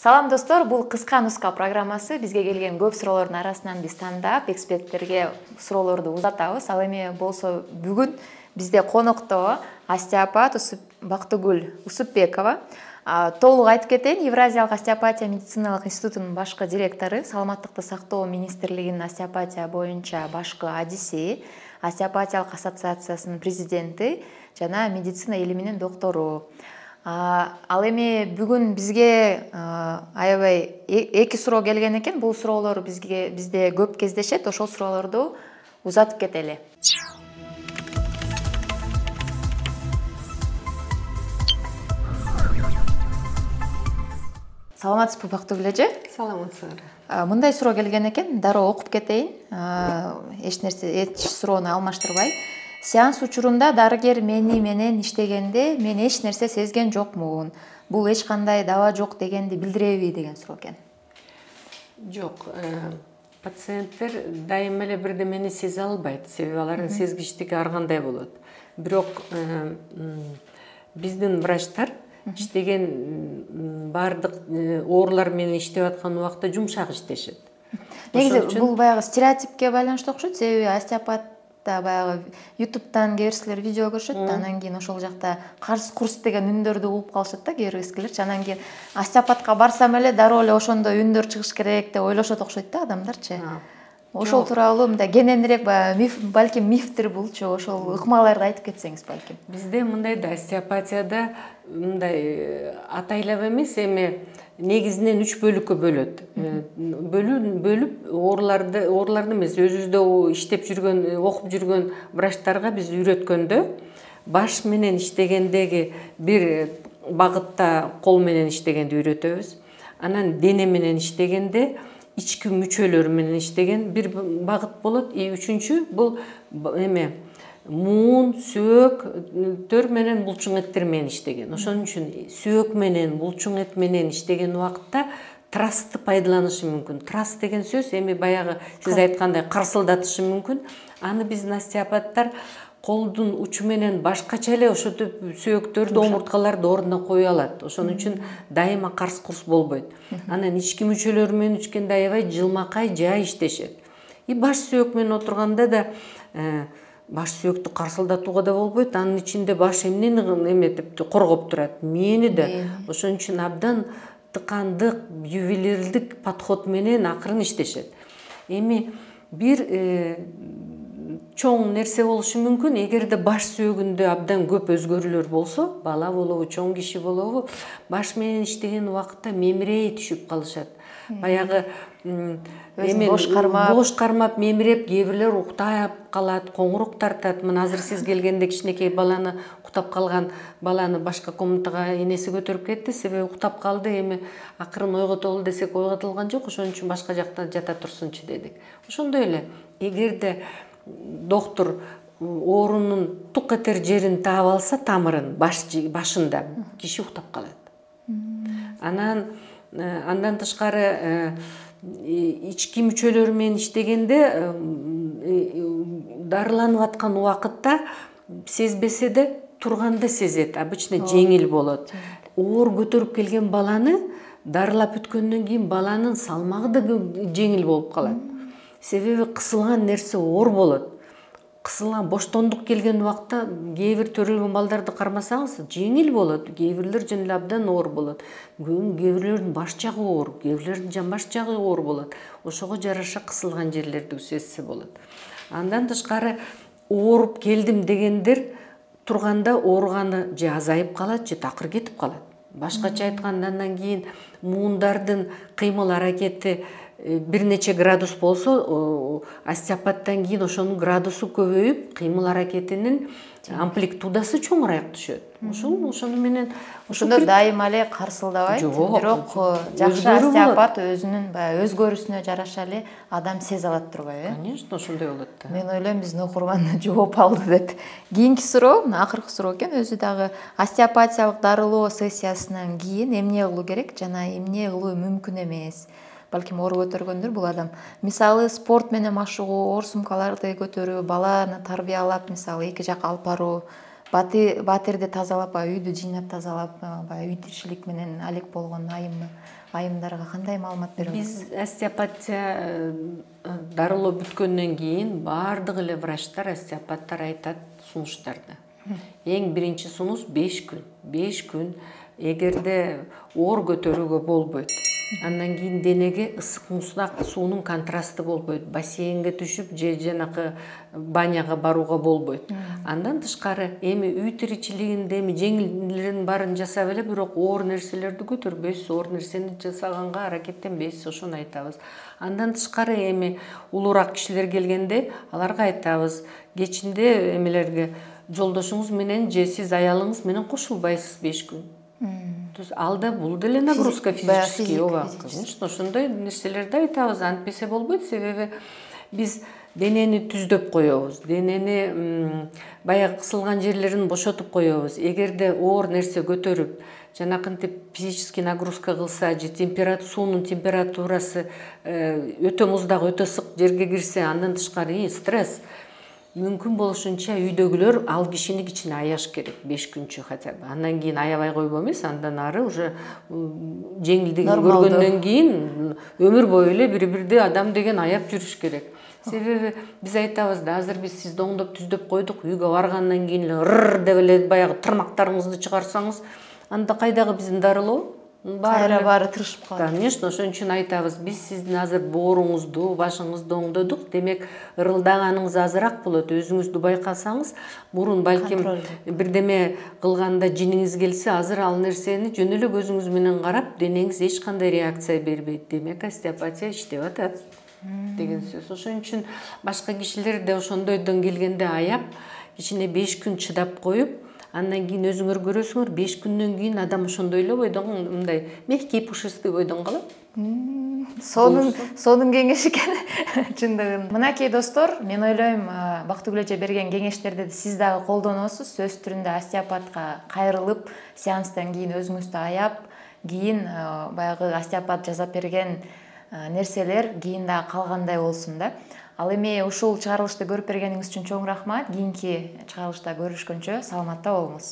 Салам достор, бул кыска нуска программасы бизге келген көп суроолордун арасынан биз тандап, эксперттерге суроолорду узатабыз. Ал эми болсо бүгүн бизде конокто остеопат Бактыгүл Усупбекова. Толук айтып кетейин, Евразиялык остеопатия медициналык институтунун башкы директору, Саламаттыкты сактоо министрлигинин остеопатия боюнча башкы адиси, остеопатиялык ассоциациясынын президенти жана медицина илиминин доктору. Ал эми бүгүн бизге аябай эки суроо келген экен. Бул суроолор бизде көп кездешет. Ошол суроолорду узатып кетели. Саламатсызбы Бактыгүл эже? Саламатсыздар. Мындай суроо келген экен. Дароо окуп кетейин. Эч суроону алмаштырбай. Сеанс учурунда дарыгер менен иштегенде мен эч нерсе сезген жокмун. Бул эч кандай даба жок дегенди билдиреби деген суроо экен. Жок, пациенттер дайыма эле бирдемени сезе албайт. Себеби алардын сезгичтиги ар кандай болот. Бирок биздин врачтар иштеген бардык оорулар менен иштеп аткан убакта жумшак иштешет. Негизи бул баягы стереотипке байланыштуу окшойт. Себеби остеопат баягы YouTube'дан кээ видео көрүшөт, анан кийин ошол жакта карс курс деген үндөрдү угуп калышат да кээ бир кишилерчи. Анан кийин остеопатка барсам эле дароо эле ошондой үндөр чыгыш керек деп ойлошот окшойт да адамдарчы. Ошол тууралуу мындай кененирээк балким мифтир булчу, ошол ыкмаларды айтып кетсеңиз балким. Бизде мындай да остеопатияда мындай атайлап эмес, эми негизинен 3 бөлүккө бөлөт. Бөлүп ооруларды эмес, өзүбүздө иштеп жүргөн, окуп жүргөн врачтарга биз үйрөткөндө баш менен иштегендеги бир багытта кол менен иштегенди үйрөтөбүз. Анан дене менен иштегенде ички мүчөлөр менен иштеген бир багыт болот. Үчүнчү бул эме муун, сөөктөр менен булчуң эттер менен иштеген. Ошон үчүн сөөк менен, булчуң эт менен иштеген убакта трасты пайдаланышы мүмкүн. Трас деген сөз эми баягы сиз айткандай карсылдатышы мүмкүн. Аны биздин остеопаттар колдун учу менен башкача эле ошентип сөөктөрдү, омурткаларды ордуна кое алат. Ошон үчүн дайыма карс курс болбойт. Анан ички мүчөлөр менен ичкенде аябай жылмакай жай иштешет. Баш сөөк менен отурганда да баш сөөктү карсылдатууга да болбойт. Анын ичинде баш эмнени эметип коргоп турат? Мээни да. Ошон үчүн абдан тыкандык, ювелирлдик подход менен акырын иштешет. Эми бир чоң нерсе болушу мүмкүн. Эгерде баш сөөгүндө абдан көп өзгөрүүлөр болсо, бала болобу, чоң киши болобу, баш менен иштеген убакытта мемирей түшүп калышат. Баягы бош кармап мемиреп, кээ бирлер уктап калат, коңурук тартат. Мына азыр сиз келгенде кичинекей баланы уктап калган баланы башка комнатага энеси көтөрүп кетти, себеби уктап калды. Эми акырын ойготолу десек ойготулган жок, ошон үчүн башка жакта жата турсунчу дедик. Ошондой эле эгерде доктор оорунун тук этер жерин таап алса, тамырын, башында киши уктап калат. Андан тышкары ички мүчөлөр менен иштегенде дарыланып аткан убакытта сезбесе де турганда сезет. Обычно жеңил болот. Оор көтөрүп келген баланы дарылап бүткөндөн кийин баланын салмагы да жеңил болуп калат. Себеби кысылган нерсе оор болот. Кысылган боштондук келген убакта кээ бир төрөлгөн балдарды кармасаңыз жеңил болот. Кээ бирлер жана эле абдан оор болот. Кээ бирлердин баш жагы оор, кээ бирлердин жамбаш жагы оор болот. Ошого жараша кысылган жерлерди сезсе болот. Андан тышкары ооруп келдим дегендер турганда ооруганы же азайып калат, же такыр кетип калат. Башкача айтканда андан кийин муундардын кыймыл аракети бир нече градус болсо, остеопаттан кийин ошонун градусу көбөйүп, кыймыл аракетинин амплитудасы чоңураак түшөт. Ошону менен ошондо дайыма эле карсылдабайт, бирок жакшы остеопат өзүнүн өзгөрүүсүнө жараша эле адам сезе алат турбайбы? Конечно, ошондой болот да. Мен ойлойм биздин окурман жооп алды деп. Кийинки суроо, акыркы суроо экен, өзү дагы остеопатиялык дарылоо сессиясынан кийин эмне кылуу керек жана эмне кылуу мүмкүн эмес? Балким оор көтөргөндүр бул адам. Мисалы спорт менен машыгуу, оор сумкаларды көтөрүү, баланы тарбиялап, мисалы эки жак алып баруу, батирди тазалап, үйдү жыйнап тазалап, үй тирчилик менен алек болгон айымдарга кандай маалымат бере аласыз? Биз остеопатия дарылоо бүткөндөн кийин баардык эле врачтар, остеопаттар айтат сунуштарды. Эң биринчи сунуш 5 күн. 5 күн эгерде оор көтөрүүгө болбойт. Андан кийин денеге ысык муздак суунун контрасты болбойт. Бассейнге түшүп же жанакы баняга барууга болбойт. Андан тышкары эми үй тиричилигинде эми жеңилдерин баарын жасап эле, бирок оор нерселерди көтөрбөйсүз, оор нерсени жасаганга аракеттенбейсиз, ошону айтабыз. Андан тышкары эми улуураак кишилер келгенде аларга айтабыз, кечинде эмелерге жолдошуңуз менен же сиз аялыңыз менен кошулбайсыз 5 күн. Алда бул деле нагрузка физический, ооба, конечно, ошондой нерселерди айтабыз, антпесе болбойт, себеби биз денени түздөп коебуз, денени баягы кысылган жерлерин бошотуп коебуз. Эгерде оор нерсе көтөрүп, жанакынтип физический нагрузка кылса, же суунун температурасы өтө муздак, өтө ысык жерге кирсе, андан тышкары стресс. Мүмкүн болушунча үйдөгүлөр ал кишини кичине аяш керек 5 күнчө хотя бы. Андан кийин аябай койбой эмес, андан ары уже жеңилдигин көргөндөн кийин өмүр бою эле бири-бирди адам деген аяп жүрүш керек. Себеби биз айтабыз да, азыр биз сизди оңдоп түздөп койдук, үйгө баргандан кийин эле рр деп эле баягы тырнактарыңызды чыгарсаңыз, анда кайдагы биздин дарылоо? Баары тырышып калат. Конечно, ошон үчүн айтабыз, биз сиздин азыр бооруңузду, башыңызды оңдодук, демек ырылдаганыңыз азыраак болот. Өзүңүздү байкасаңыз, мурун балким бирдеме кылганда жиниңиз келсе, азыр ал нерсени жөн эле көзүңүз менен карап, денеңиз эч кандай реакция бербейт. Демек остеопатия иштеп атат деген сөз. Ошон үчүн башка кишилер да ошондойдон келгенде аяп, кичине 5 күн чыдап коюп, андан кийин өзүңөр көрөсүңөр, 5 күндөн кийин адам ошондой эле бойдон, мындай мягкий, пушистый бойдон калат. Сонун кеңеш экен, чындыгын. Мынакей достор, мен ойлойм, Бактыгүл эже берген кеңештерди сиз дагы колдоносуз. Сөз түрүндө остеопатка кайрылып, сеанстан кийин өзүңүздү аяп, кийин баягы остеопат жазап берген нерселер кийин дагы калгандай болсун да. Ал эми ушул чыгарылышты көрүп бергениңиз үчүн чоң рахмат. Кийинки чыгарылышта көрүшкөнчө саламатта болуңуз.